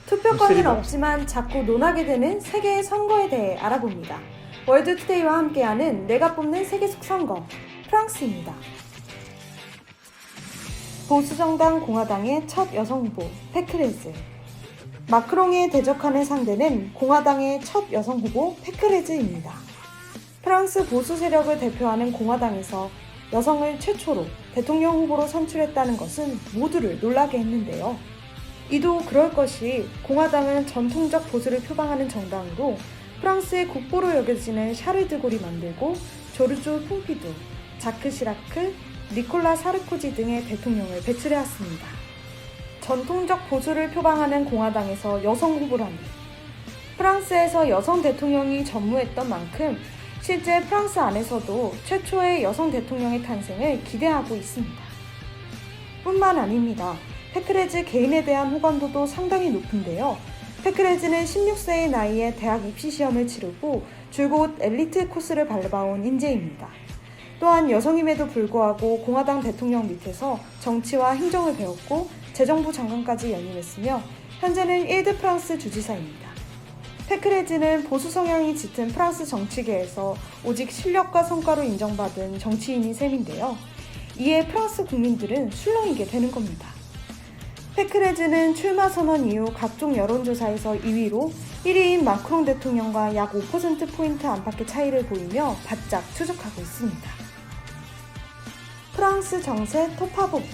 투표권은 없지만 자꾸 논하게 되는 세계의 선거에 대해 알아봅니다. 월드투데이와 함께하는 내가 뽑는 세계 속 선거, 프랑스입니다. 보수정당 공화당의 첫 여성 후보, 페크레즈. 마크롱에 대적하는 상대는 공화당의 첫 여성 후보, 페크레즈입니다. 프랑스 보수 세력을 대표하는 공화당에서 여성을 최초로 대통령 후보로 선출했다는 것은 모두를 놀라게 했는데요. 이도 그럴 것이 공화당은 전통적 보수를 표방하는 정당으로 프랑스의 국보로 여겨지는 샤를 드골이 만들고 조르주 퐁피두, 자크 시라크, 니콜라 사르코지 등의 대통령을 배출해왔습니다. 전통적 보수를 표방하는 공화당에서 여성 후보라니. 프랑스에서 여성 대통령이 전무했던 만큼 실제 프랑스 안에서도 최초의 여성 대통령의 탄생을 기대하고 있습니다. 뿐만 아닙니다. 페크레즈 개인에 대한 호감도도 상당히 높은데요. 페크레즈는 16세의 나이에 대학 입시 시험을 치르고 줄곧 엘리트 코스를 밟아온 인재입니다. 또한 여성임에도 불구하고 공화당 대통령 밑에서 정치와 행정을 배웠고 재정부 장관까지 연임했으며 현재는 일드-프랑스 주지사입니다. 페크레즈는 보수 성향이 짙은 프랑스 정치계에서 오직 실력과 성과로 인정받은 정치인인 셈인데요. 이에 프랑스 국민들은 술렁이게 되는 겁니다. 페크레즈는 출마 선언 이후 각종 여론조사에서 2위로 1위인 마크롱 대통령과 약 5%포인트 안팎의 차이를 보이며 바짝 추격하고 있습니다. 프랑스 정세 토파보기.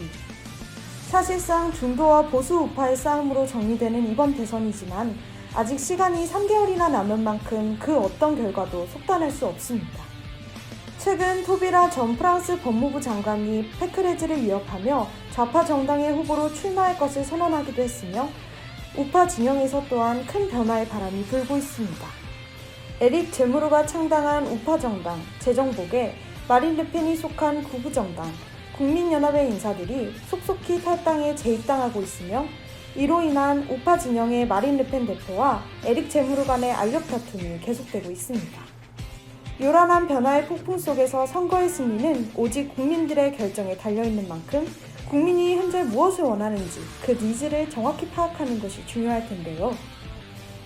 사실상 중도와 보수 우파의 싸움으로 정리되는 이번 대선이지만 아직 시간이 3개월이나 남은 만큼 그 어떤 결과도 속단할 수 없습니다. 최근 토비라 전 프랑스 법무부 장관이 페크레즈를 위협하며 좌파 정당의 후보로 출마할 것을 선언하기도 했으며 우파 진영에서 또한 큰 변화의 바람이 불고 있습니다. 에릭 제무르가 창당한 우파 정당 재정복에 마린 르펜이 속한 구구정당 국민연합의 인사들이 속속히 탈당에 재입당하고 있으며 이로 인한 우파 진영의 마린 르펜 대표와 에릭 제무르 간의 알력 다툼이 계속되고 있습니다. 요란한 변화의 폭풍 속에서 선거의 승리는 오직 국민들의 결정에 달려있는 만큼 국민이 현재 무엇을 원하는지 그 니즈를 정확히 파악하는 것이 중요할 텐데요.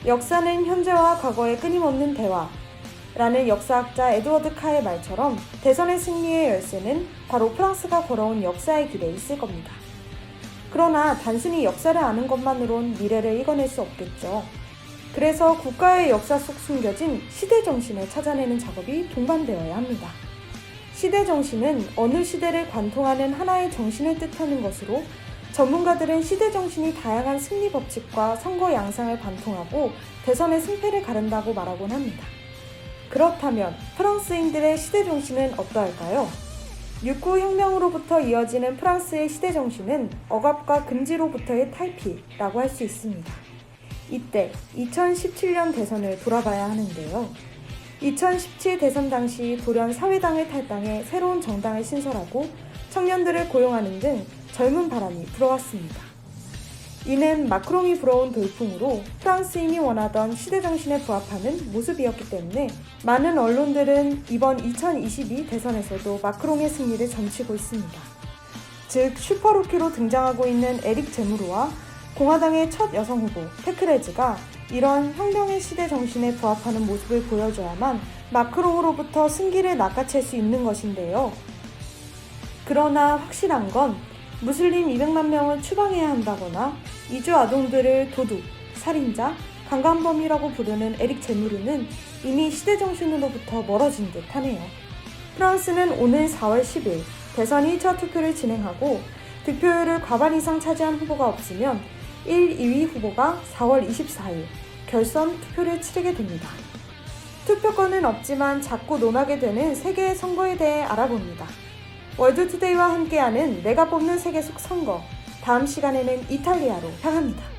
역사는 현재와 과거의 끊임없는 대화라는 역사학자 에드워드 카의 말처럼 대선의 승리의 열쇠는 바로 프랑스가 걸어온 역사의 길에 있을 겁니다. 그러나 단순히 역사를 아는 것만으론 미래를 이겨낼 수 없겠죠. 그래서 국가의 역사 속 숨겨진 시대정신을 찾아내는 작업이 동반되어야 합니다. 시대정신은 어느 시대를 관통하는 하나의 정신을 뜻하는 것으로 전문가들은 시대정신이 다양한 승리 법칙과 선거 양상을 관통하고 대선의 승패를 가른다고 말하곤 합니다. 그렇다면 프랑스인들의 시대정신은 어떠할까요? 6구 혁명으로부터 이어지는 프랑스의 시대정신은 억압과 금지로부터의 탈피라고 할 수 있습니다. 이때 2017년 대선을 돌아봐야 하는데요. 2017 대선 당시 돌연 사회당을 탈당해 새로운 정당을 신설하고 청년들을 고용하는 등 젊은 바람이 불어왔습니다. 이는 마크롱이 불어온 돌풍으로 프랑스인이 원하던 시대정신에 부합하는 모습이었기 때문에 많은 언론들은 이번 2022 대선에서도 마크롱의 승리를 점치고 있습니다. 즉 슈퍼루키로 등장하고 있는 에릭 제무르와 공화당의 첫 여성 후보 페크레즈가 이런 혁명의 시대정신에 부합하는 모습을 보여줘야만 마크롱으로부터 승기를 낚아챌 수 있는 것인데요. 그러나 확실한 건 무슬림 200만 명을 추방해야 한다거나 이주 아동들을 도둑, 살인자, 강간범이라고 부르는 에릭 제무르는 이미 시대정신으로부터 멀어진 듯 하네요. 프랑스는 오늘 4월 10일 대선 1차 투표를 진행하고 득표율을 과반 이상 차지한 후보가 없으면 1, 2위 후보가 4월 24일 결선 투표를 치르게 됩니다. 투표권은 없지만 자꾸 논하게 되는 세계의 선거에 대해 알아봅니다. 월드투데이와 함께하는 내가 뽑는 세계 속 선거, 다음 시간에는 이탈리아로 향합니다.